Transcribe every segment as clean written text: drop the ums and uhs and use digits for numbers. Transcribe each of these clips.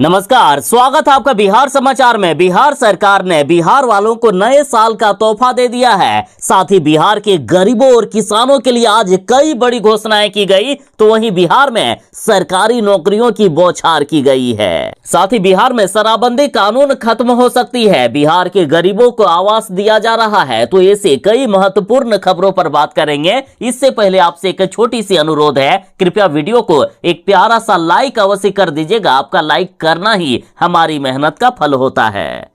नमस्कार, स्वागत है आपका बिहार समाचार में। बिहार सरकार ने बिहार वालों को नए साल का तोहफा दे दिया है। साथ ही बिहार के गरीबों और किसानों के लिए आज कई बड़ी घोषणाएं की गई, तो वहीं बिहार में सरकारी नौकरियों की बौछार की गई है। साथ ही बिहार में शराबबंदी कानून खत्म हो सकती है। बिहार के गरीबों को आवास दिया जा रहा है। तो ऐसे कई महत्वपूर्ण खबरों पर बात करेंगे। इससे पहले आपसे एक छोटी सी अनुरोध है, कृपया वीडियो को एक प्यारा सा लाइक अवश्य कर दीजिएगा। आपका लाइक करना ही हमारी मेहनत का फल होता है।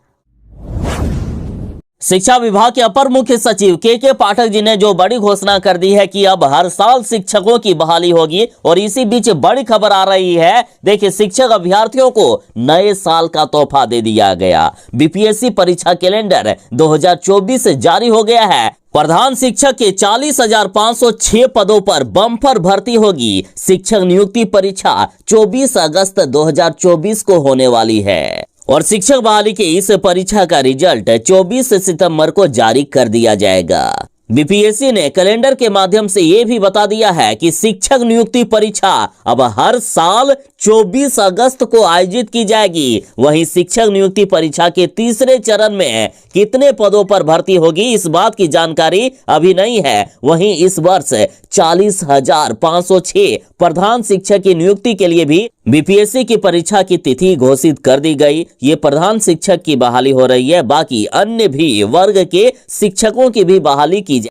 शिक्षा विभाग के अपर मुख्य सचिव के पाठक जी ने जो बड़ी घोषणा कर दी है कि अब हर साल शिक्षकों की बहाली होगी। और इसी बीच बड़ी खबर आ रही है, देखिए शिक्षक अभ्यर्थियों को नए साल का तोहफा दे दिया गया। बीपीएससी परीक्षा कैलेंडर 2024 जारी हो गया है। प्रधान शिक्षक के 40,506 पदों पर बम्पर भर्ती होगी। शिक्षक नियुक्ति परीक्षा 24 अगस्त 2024 को होने वाली है और शिक्षक बहाली के इस परीक्षा का रिजल्ट 24 सितंबर को जारी कर दिया जाएगा। बीपीएससी ने कैलेंडर के माध्यम से यह भी बता दिया है कि शिक्षक नियुक्ति परीक्षा अब हर साल 24 अगस्त को आयोजित की जाएगी। वहीं शिक्षक नियुक्ति परीक्षा के तीसरे चरण में कितने पदों पर भर्ती होगी, इस बात की जानकारी अभी नहीं है। वहीं इस वर्ष 40,506 प्रधान शिक्षक की नियुक्ति के लिए भी बीपीएससी की परीक्षा की तिथि घोषित कर दी गई। ये प्रधान शिक्षक की बहाली हो रही है, बाकी अन्य भी वर्ग के शिक्षकों की भी बहाली की जाए।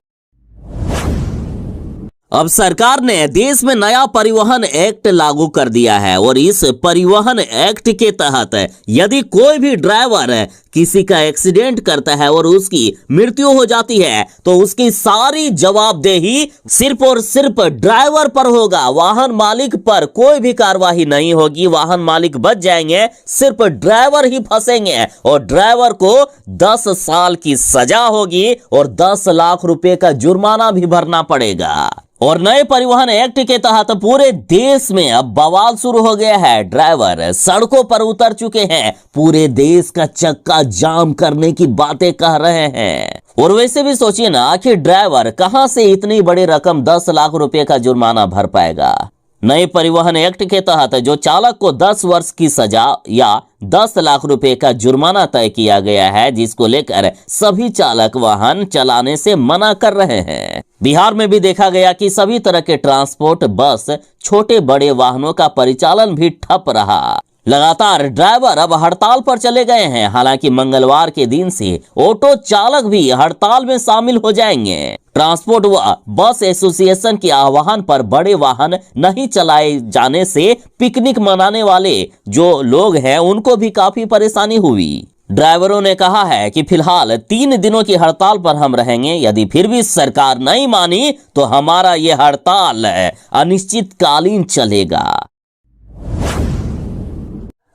अब सरकार ने देश में नया परिवहन एक्ट लागू कर दिया है और इस परिवहन एक्ट के तहत यदि कोई भी ड्राइवर किसी का एक्सीडेंट करता है और उसकी मृत्यु हो जाती है तो उसकी सारी जवाबदेही सिर्फ और सिर्फ ड्राइवर पर होगा। वाहन मालिक पर कोई भी कार्रवाई नहीं होगी। वाहन मालिक बच जाएंगे, सिर्फ ड्राइवर ही फंसेंगे और ड्राइवर को 10 साल की सजा होगी और 10 लाख रुपए का जुर्माना भी भरना पड़ेगा। और नए परिवहन एक्ट के तहत पूरे देश में अब बवाल शुरू हो गया है। ड्राइवर सड़कों पर उतर चुके हैं, पूरे देश का चक्का जाम करने की बातें कह रहे हैं। और वैसे भी सोचिए ना, आखिर ड्राइवर कहां से इतनी बड़ी रकम 10 लाख रुपए का जुर्माना भर पाएगा। नए परिवहन एक्ट के तहत जो चालक को 10 वर्ष की सजा या 10 लाख रुपए का जुर्माना तय किया गया है, जिसको लेकर सभी चालक वाहन चलाने से मना कर रहे हैं। बिहार में भी देखा गया कि सभी तरह के ट्रांसपोर्ट, बस, छोटे बड़े वाहनों का परिचालन भी ठप रहा। लगातार ड्राइवर अब हड़ताल पर चले गए हैं। हालांकि मंगलवार के दिन से ऑटो चालक भी हड़ताल में शामिल हो जाएंगे। ट्रांसपोर्ट व बस एसोसिएशन के आह्वान पर बड़े वाहन नहीं चलाए जाने से पिकनिक मनाने वाले जो लोग हैं उनको भी काफी परेशानी हुई। ड्राइवरों ने कहा है कि फिलहाल 3 दिनों की हड़ताल पर हम रहेंगे। यदि फिर भी सरकार नहीं मानी तो हमारा ये हड़ताल अनिश्चितकालीन चलेगा।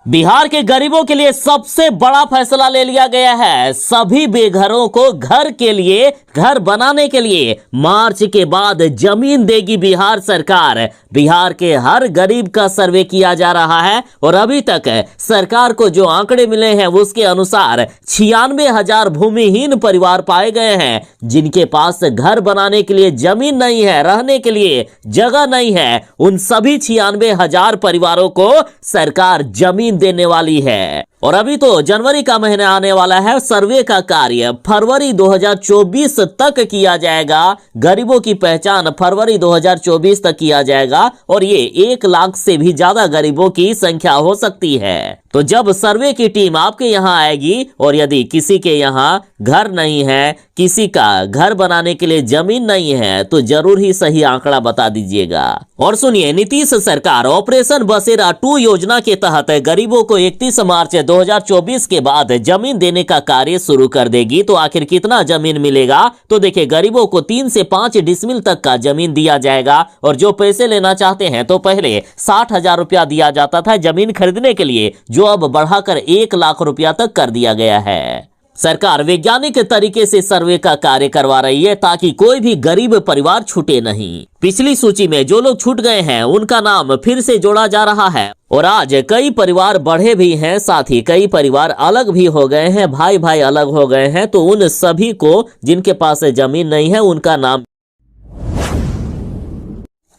बिहार के गरीबों के लिए सबसे बड़ा फैसला ले लिया गया है। सभी बेघरों को घर के लिए, घर बनाने के लिए मार्च के बाद जमीन देगी बिहार सरकार। बिहार के हर गरीब का सर्वे किया जा रहा है और अभी तक सरकार को जो आंकड़े मिले हैं उसके अनुसार 96,000 भूमिहीन परिवार पाए गए हैं, जिनके पास घर बनाने के लिए जमीन नहीं है, रहने के लिए जगह नहीं है। उन सभी 96,000 परिवारों को सरकार जमीन देने वाली है। और अभी तो जनवरी का महीना आने वाला है। सर्वे का कार्य फरवरी 2024 तक किया जाएगा। गरीबों की पहचान फरवरी 2024 तक किया जाएगा और ये 1 लाख से भी ज्यादा गरीबों की संख्या हो सकती है। तो जब सर्वे की टीम आपके यहाँ आएगी और यदि किसी के यहाँ घर नहीं है, किसी का घर बनाने के लिए जमीन नहीं है, तो जरूर ही सही आंकड़ा बता दीजिएगा। और सुनिए, नीतीश सरकार ऑपरेशन बसेरा 2 योजना के तहत गरीबों को 31 मार्च 2024 के बाद जमीन देने का कार्य शुरू कर देगी। तो आखिर कितना जमीन मिलेगा? तो देखिए, गरीबों को 3 से 5 डिसमिल तक का जमीन दिया जाएगा और जो पैसे लेना चाहते हैं तो पहले 60,000 रुपया दिया जाता था जमीन खरीदने के लिए, जो अब बढ़ाकर 1 लाख रुपया तक कर दिया गया है। सरकार वैज्ञानिक तरीके से सर्वे का कार्य करवा रही है ताकि कोई भी गरीब परिवार छूटे नहीं। पिछली सूची में जो लोग छूट गए हैं उनका नाम फिर से जोड़ा जा रहा है और आज कई परिवार बढ़े भी हैं, साथ ही कई परिवार अलग भी हो गए हैं, भाई भाई अलग हो गए हैं। तो उन सभी को जिनके पास जमीन नहीं है उनका नाम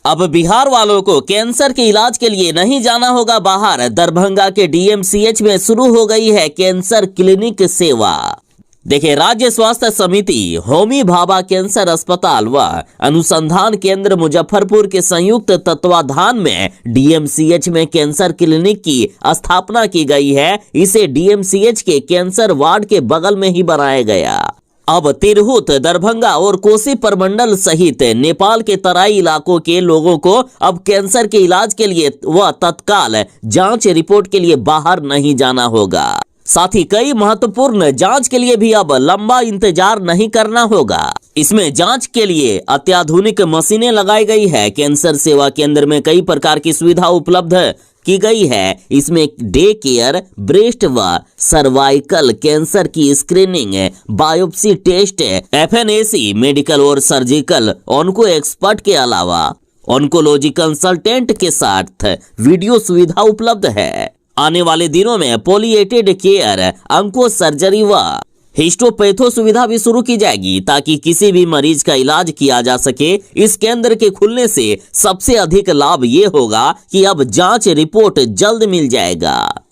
अब बिहार वालों को कैंसर के इलाज के लिए नहीं जाना होगा बाहर। दरभंगा के डीएमसीएच में शुरू हो गई है कैंसर क्लिनिक सेवा। देखिए, राज्य स्वास्थ्य समिति, होमी भाभा कैंसर अस्पताल व अनुसंधान केंद्र मुजफ्फरपुर के संयुक्त तत्वाधान में डीएमसीएच में कैंसर क्लिनिक की स्थापना की गई है। इसे डीएमसीएच के कैंसर वार्ड के बगल में ही बनाया गया। अब तिरहुत, दरभंगा और कोसी प्रमंडल सहित नेपाल के तराई इलाकों के लोगों को अब कैंसर के इलाज के लिए व तत्काल जांच रिपोर्ट के लिए बाहर नहीं जाना होगा। साथ ही कई महत्वपूर्ण जांच के लिए भी अब लंबा इंतजार नहीं करना होगा। इसमें जांच के लिए अत्याधुनिक मशीनें लगाई गई है। कैंसर सेवा केंद्र में कई प्रकार की सुविधा उपलब्ध की गई है। इसमें डे केयर, ब्रेस्ट व सर्वाइकल कैंसर की screening, biopsy test, FNAC, medical और सर्जिकल ऑन्को एक्सपर्ट के अलावा ऑन्कोलॉजी कंसल्टेंट के साथ वीडियो सुविधा उपलब्ध है। आने वाले दिनों में पॉलिएटेड केयर, अंको सर्जरी व हिस्टोपैथो सुविधा भी शुरू की जाएगी ताकि किसी भी मरीज का इलाज किया जा सके। इस केंद्र के खुलने से सबसे अधिक लाभ ये होगा कि अब जांच रिपोर्ट जल्द मिल जाएगा।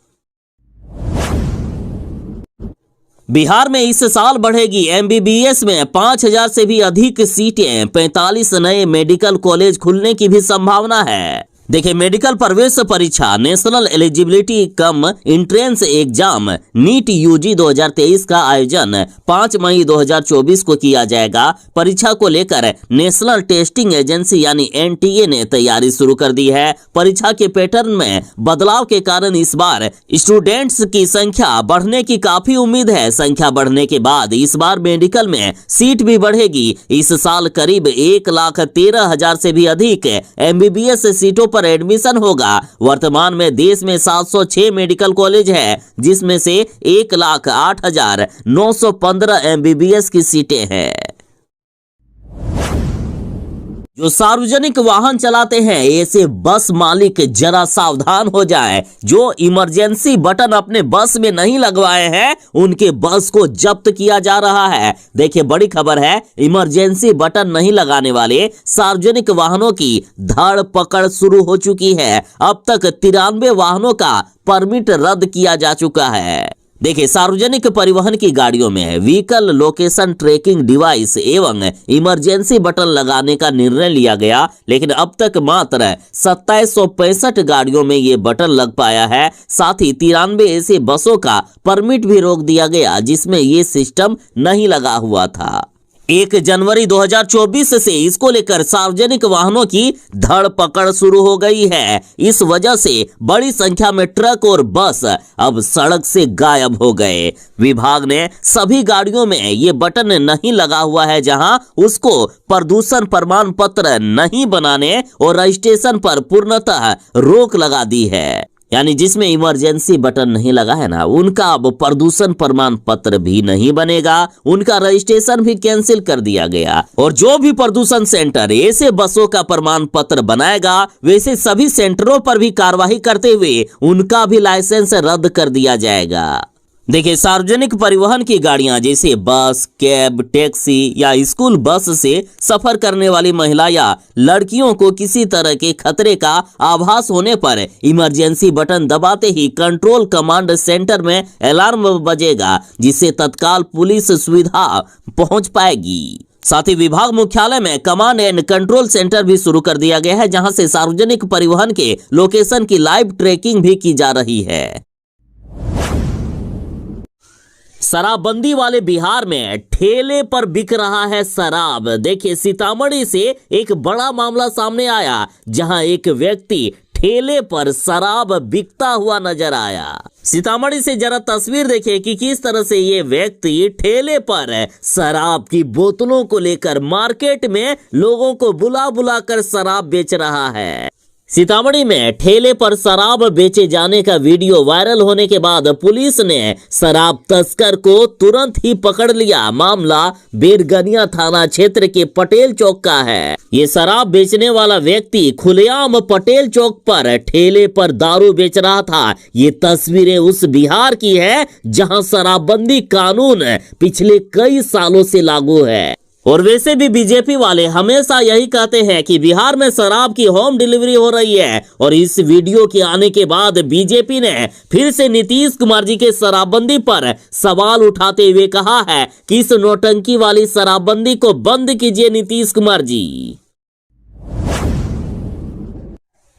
बिहार में इस साल बढ़ेगी एमबीबीएस में 5000 से भी अधिक सीटें। 45 नए मेडिकल कॉलेज खुलने की भी संभावना है। देखिए, मेडिकल प्रवेश परीक्षा, national eligibility cum entrance exam NEET UG 2023 का आयोजन 5 मई 2024 को किया जाएगा। परीक्षा को लेकर नेशनल टेस्टिंग एजेंसी यानी एनटीए ने तैयारी शुरू कर दी है। परीक्षा के पैटर्न में बदलाव के कारण इस बार स्टूडेंट्स की संख्या बढ़ने की काफी उम्मीद है। संख्या बढ़ने के बाद इस बार मेडिकल में सीट भी बढ़ेगी। इस साल करीब 1,13,000 से भी अधिक एमबीबीएस सीटों पर एडमिशन होगा। वर्तमान में देश में 706 मेडिकल कॉलेज है, जिसमें से 1,08,915 एमबीबीएस की सीटें हैं। जो सार्वजनिक वाहन चलाते हैं ऐसे बस मालिक जरा सावधान हो जाएं। जो इमरजेंसी बटन अपने बस में नहीं लगवाए हैं उनके बस को जब्त किया जा रहा है। देखिए, बड़ी खबर है, इमरजेंसी बटन नहीं लगाने वाले सार्वजनिक वाहनों की धड़ पकड़ शुरू हो चुकी है। अब तक 93 वाहनों का परमिट रद्द किया जा चुका है। देखिए, सार्वजनिक परिवहन की गाड़ियों में व्हीकल लोकेशन ट्रैकिंग डिवाइस एवं इमरजेंसी बटन लगाने का निर्णय लिया गया, लेकिन अब तक मात्र 2765 गाड़ियों में ये बटन लग पाया है। साथ ही 93 ऐसे बसों का परमिट भी रोक दिया गया जिसमें ये सिस्टम नहीं लगा हुआ था। 1 जनवरी 2024 से इसको लेकर सार्वजनिक वाहनों की धड़ पकड़ शुरू हो गई है। इस वजह से बड़ी संख्या में ट्रक और बस अब सड़क से गायब हो गए। विभाग ने सभी गाड़ियों में ये बटन नहीं लगा हुआ है जहां उसको प्रदूषण प्रमाण पत्र नहीं बनाने और रजिस्ट्रेशन पर पूर्णतः रोक लगा दी है। यानी जिसमें इमरजेंसी बटन नहीं लगा है ना, उनका अब प्रदूषण प्रमाण पत्र भी नहीं बनेगा, उनका रजिस्ट्रेशन भी कैंसिल कर दिया गया। और जो भी प्रदूषण सेंटर ऐसे बसों का प्रमाण पत्र बनाएगा वैसे सभी सेंटरों पर भी कार्रवाई करते हुए उनका भी लाइसेंस रद्द कर दिया जाएगा। देखिए, सार्वजनिक परिवहन की गाड़ियां जैसे बस, कैब, टैक्सी या स्कूल बस से सफर करने वाली महिला या लड़कियों को किसी तरह के खतरे का आभास होने पर इमरजेंसी बटन दबाते ही कंट्रोल कमांड सेंटर में अलार्म बजेगा, जिससे तत्काल पुलिस सुविधा पहुंच पाएगी। साथ ही विभाग मुख्यालय में कमांड एंड कंट्रोल सेंटर भी शुरू कर दिया गया है, जहां से सार्वजनिक परिवहन के लोकेशन की लाइव ट्रैकिंग भी की जा रही है। शराबबंदी वाले बिहार में ठेले पर बिक रहा है शराब। देखिए, सीतामढ़ी से एक बड़ा मामला सामने आया जहां एक व्यक्ति ठेले पर शराब बिकता हुआ नजर आया। सीतामढ़ी से जरा तस्वीर देखिए कि किस तरह से ये व्यक्ति ठेले पर शराब की बोतलों को लेकर मार्केट में लोगों को बुला बुला कर शराब बेच रहा है। सीतामढ़ी में ठेले पर शराब बेचे जाने का वीडियो वायरल होने के बाद पुलिस ने शराब तस्कर को तुरंत ही पकड़ लिया। मामला बेरगनिया थाना क्षेत्र के पटेल चौक का है। ये शराब बेचने वाला व्यक्ति खुलेआम पटेल चौक पर ठेले पर दारू बेच रहा था। ये तस्वीरें उस बिहार की है जहां शराबबंदी कानून पिछले कई सालों से लागू है। और वैसे भी बीजेपी वाले हमेशा यही कहते हैं कि बिहार में शराब की होम डिलीवरी हो रही है, और इस वीडियो के आने के बाद बीजेपी ने फिर से नीतीश कुमार जी के शराबबंदी पर सवाल उठाते हुए कहा है कि इस नौटंकी वाली शराबबंदी को बंद कीजिए नीतीश कुमार जी।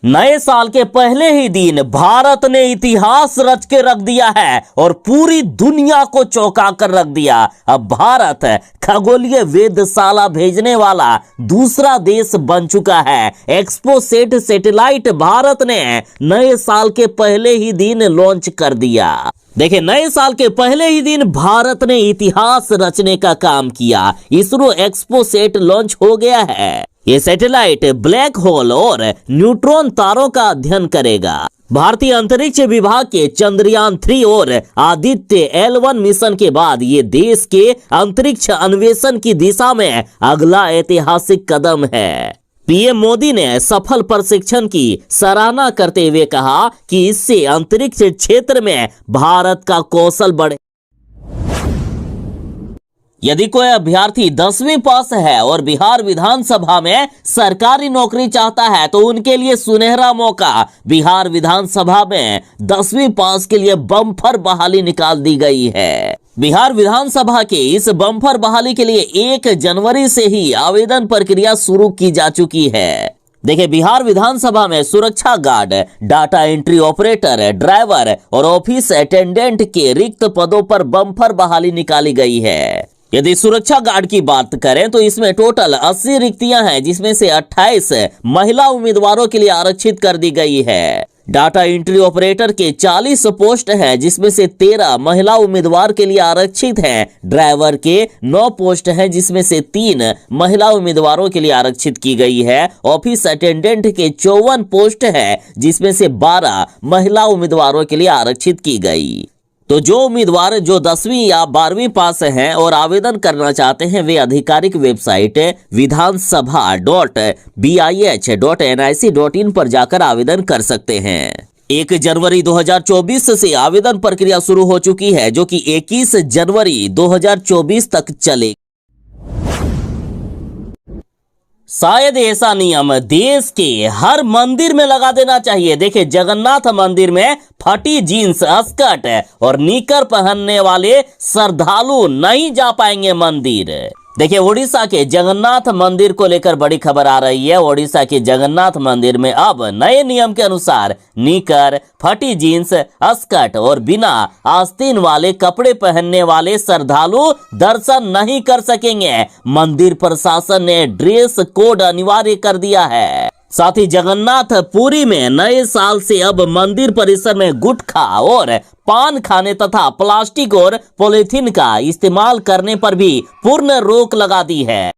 नए साल के पहले ही दिन भारत ने इतिहास रच के रख दिया है और पूरी दुनिया को चौंका कर रख दिया। अब भारत खगोलीय वेधशाला भेजने वाला दूसरा देश बन चुका है। एक्सपोसेट सैटेलाइट भारत ने नए साल के पहले ही दिन लॉन्च कर दिया। देखिए, नए साल के पहले ही दिन भारत ने इतिहास रचने का काम किया। इसरो एक्सपोसेट लॉन्च हो गया है। ये सैटेलाइट ब्लैक होल और न्यूट्रॉन तारों का अध्ययन करेगा। भारतीय अंतरिक्ष विभाग के चंद्रयान 3 और आदित्य L1 मिशन के बाद ये देश के अंतरिक्ष अन्वेषण की दिशा में अगला ऐतिहासिक कदम है। पीएम मोदी ने सफल प्रशिक्षण की सराहना करते हुए कहा कि इससे अंतरिक्ष क्षेत्र में भारत का कौशल बढ़े। यदि कोई अभ्यर्थी 10वीं पास है और बिहार विधानसभा में सरकारी नौकरी चाहता है तो उनके लिए सुनहरा मौका। बिहार विधानसभा में 10वीं पास के लिए बम्पर बहाली निकाल दी गई है। बिहार विधानसभा के इस बम्पर बहाली के लिए 1 जनवरी से ही आवेदन प्रक्रिया शुरू की जा चुकी है। देखिए, बिहार विधानसभा में सुरक्षा guard, data entry operator, driver और ऑफिस अटेंडेंट के रिक्त पदों पर बम्पर बहाली निकाली गई है। यदि सुरक्षा गार्ड की बात करें तो इसमें टोटल 80 रिक्तियां हैं, जिसमें से 28 महिला उम्मीदवारों के लिए आरक्षित कर दी गई है। डाटा एंट्री ऑपरेटर के 40 पोस्ट हैं, जिसमें से 13 महिला उम्मीदवार के लिए आरक्षित हैं। ड्राइवर के 9 पोस्ट हैं, जिसमें से 3 महिला उम्मीदवारों के लिए आरक्षित की गई है। ऑफिस अटेंडेंट के 54 पोस्ट हैं, जिसमें से 12 महिला उम्मीदवारों के लिए आरक्षित की गई। तो जो उम्मीदवार जो 10वीं या 12वीं पास हैं और आवेदन करना चाहते हैं, वे आधिकारिक वेबसाइट vidansaBha.bih.nic.in पर जाकर आवेदन कर सकते हैं। 1 जनवरी 2024 से आवेदन प्रक्रिया शुरू हो चुकी है, जो कि 21 जनवरी 2024 तक चलेगी। शायद ऐसा नियम देश के हर मंदिर में लगा देना चाहिए। देखिए, जगन्नाथ मंदिर में फटी जीन्स, स्कर्ट और निकर पहनने वाले श्रद्धालु नहीं जा पाएंगे मंदिर। देखिए, ओडिशा के जगन्नाथ मंदिर को लेकर बड़ी खबर आ रही है। ओडिशा के जगन्नाथ मंदिर में अब नए नियम के अनुसार निकर, फटी जीन्स, स्कर्ट और बिना आस्तीन वाले कपड़े पहनने वाले श्रद्धालु दर्शन नहीं कर सकेंगे। मंदिर प्रशासन ने ड्रेस कोड अनिवार्य कर दिया है। साथ ही जगन्नाथ पुरी में नए साल से अब मंदिर परिसर में गुटखा और पान खाने तथा प्लास्टिक और पॉलीथीन का इस्तेमाल करने पर भी पूर्ण रोक लगा दी है।